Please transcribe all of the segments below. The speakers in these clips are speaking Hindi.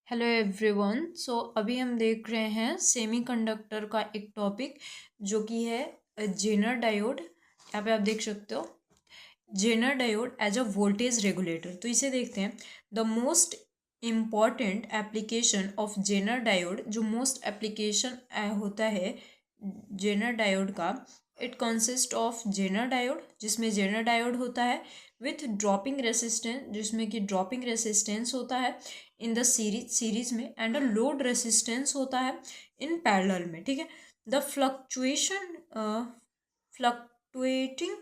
Hello everyone. अभी हम देख रहे हैं सेमीकंडक्टर का एक टॉपिक जो कि है जेनर डायोड। यहाँ पे आप देख सकते हो Zener diode as a voltage regulator. तो इसे देखते हैं। The most important application of Zener diode, जो मोस्ट एप्लीकेशन होता है जेनर डायोड का, it consist of Zener diode, जिसमें जेनर डायोड होता है विथ ड्रॉपिंग रेसिस्टेंस, जिसमें कि ड्रॉपिंग रेसिस्टेंस होता है इन द सीरीज में, एंड अ लोड रेसिस्टेंस होता है इन पैरेलल में। ठीक है। The fluctuating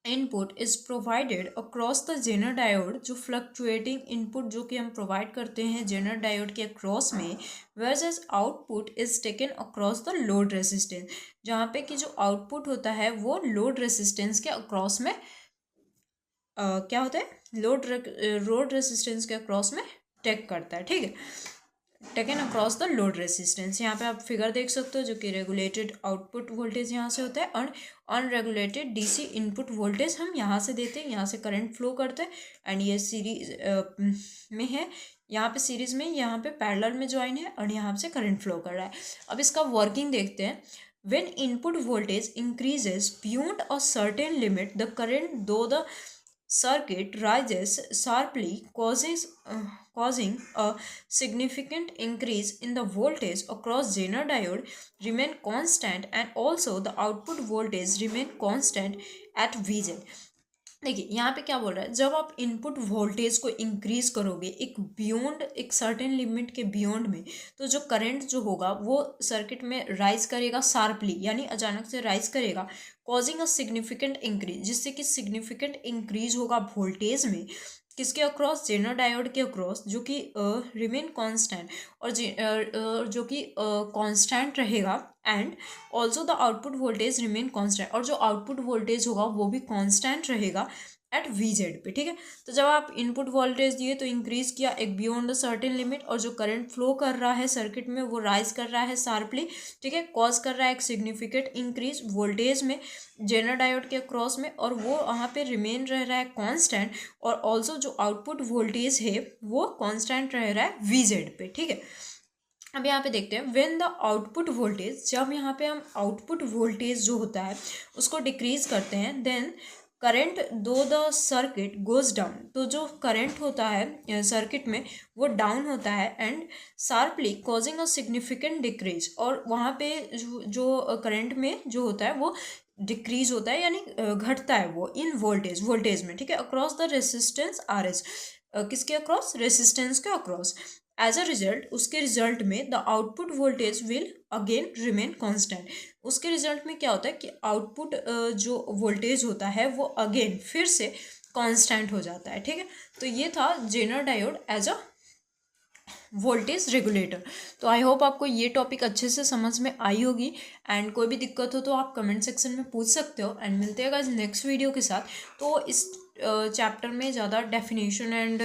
input is provided across the Zener diode, जो फ्लक्चुएटिंग इनपुट जो कि हम प्रोवाइड करते हैं जेनर डायोड के अक्रॉस में, versus output is taken across the load resistance, जहाँ पे कि जो आउटपुट होता है वो लोड रेसिस्टेंस के अक्रॉस में क्या होता है, लोड रेसिस्टेंस के अक्रॉस में टेक करता है। ठीक है, taken across the load resistance. यहाँ पे आप फिगर देख सकते हो, जो कि रेगुलेटेड आउटपुट वोल्टेज यहाँ से होता है और अनरेगुलेटेड डीसी इनपुट वोल्टेज हम यहाँ से देते हैं, यहाँ से करंट फ्लो करते हैं। एंड ये सीरीज में है, यहाँ पे सीरीज में, यहाँ पे पैरेलल में ज्वाइन है और यहाँ से करंट फ्लो कर रहा है। अब इसका वर्किंग देखते हैं। When input voltage increases beyond a certain limit, the current दो the circuit rises sharply, causing a significant increase in the voltage across Zener diode remain constant, and also the output voltage remain constant at Vz। देखिए यहाँ पे क्या बोल रहा है, जब आप इनपुट वोल्टेज को इंक्रीज करोगे एक बियॉन्ड, एक सर्टेन लिमिट के बियॉन्ड में, तो जो करंट जो होगा वो सर्किट में राइज करेगा शार्पली, यानी अचानक से राइज करेगा, कॉजिंग अ सिग्निफिकेंट इंक्रीज, जिससे कि सिग्निफिकेंट इंक्रीज होगा वोल्टेज में, किसके अक्रॉस, जेनर डायोड के अक्रॉस, जो कि रिमेन कांस्टेंट, और जो कि कांस्टेंट रहेगा। And also the output voltage remain constant, और जो आउटपुट वोल्टेज होगा वो भी कांस्टेंट रहेगा एट VZ पे। ठीक है, तो जब आप इनपुट वोल्टेज दिए तो इंक्रीज किया एक बियॉन्ड द सर्टेन लिमिट, और जो करंट फ्लो कर रहा है सर्किट में वो राइज कर रहा है शार्पली। ठीक है, कॉज कर रहा है एक सिग्निफिकेंट इंक्रीज वोल्टेज में जेनर डायोड के क्रॉस में, और वो वहाँ पे रिमेन रह रहा है कांस्टेंट, और ऑल्सो जो आउटपुट वोल्टेज है वो कांस्टेंट रह रहा है VZ पे। ठीक है, अब यहाँ पे देखते हैं व्हेन द आउटपुट वोल्टेज, जब यहाँ पे हम आउटपुट वोल्टेज जो होता है उसको डिक्रीज करते हैं, देन करंट दो द सर्किट गोज डाउन, तो जो करंट होता है सर्किट में वो डाउन होता है, and sharply causing a significant decrease, और वहाँ पे जो करंट में जो होता है वो डिक्रीज होता है, यानी घटता है वो इन वोल्टेज में। ठीक है, अक्रॉस द रेसिस्टेंस RS, किसके अक्रॉस, रेसिस्टेंस के अक्रॉस। एज अ रिजल्ट, उसके रिजल्ट में the output voltage will again remain constant, उसके रिजल्ट में क्या होता है कि आउटपुट जो वोल्टेज होता है वो अगेन फिर से कांस्टेंट हो जाता है। ठीक है, तो ये था Zener diode as a voltage regulator. तो आई होप आपको ये टॉपिक अच्छे से समझ में आई होगी, एंड कोई भी दिक्कत हो तो आप कमेंट सेक्शन में पूछ सकते हो। एंड मिलते हैं गाइस नेक्स्ट वीडियो के साथ। तो इस चैप्टर में ज़्यादा डेफिनेशन एंड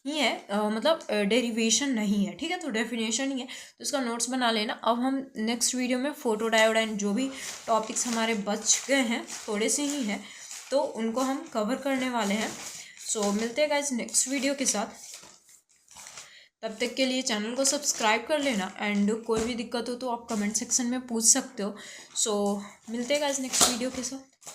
ही है, मतलब डेरिवेशन नहीं है। ठीक है, तो डेफिनेशन ही है, तो इसका नोट्स बना लेना। अब हम नेक्स्ट वीडियो में फोटो डायोड एंड जो भी टॉपिक्स हमारे बच गए हैं, थोड़े से ही हैं, तो उनको हम कवर करने वाले हैं। मिलते हैं गाइस नेक्स्ट वीडियो के साथ। तब तक के लिए चैनल को सब्सक्राइब कर लेना, एंड कोई भी दिक्कत हो तो आप कमेंट सेक्शन में पूछ सकते हो। मिलते हैं गाइस नेक्स्ट वीडियो के साथ।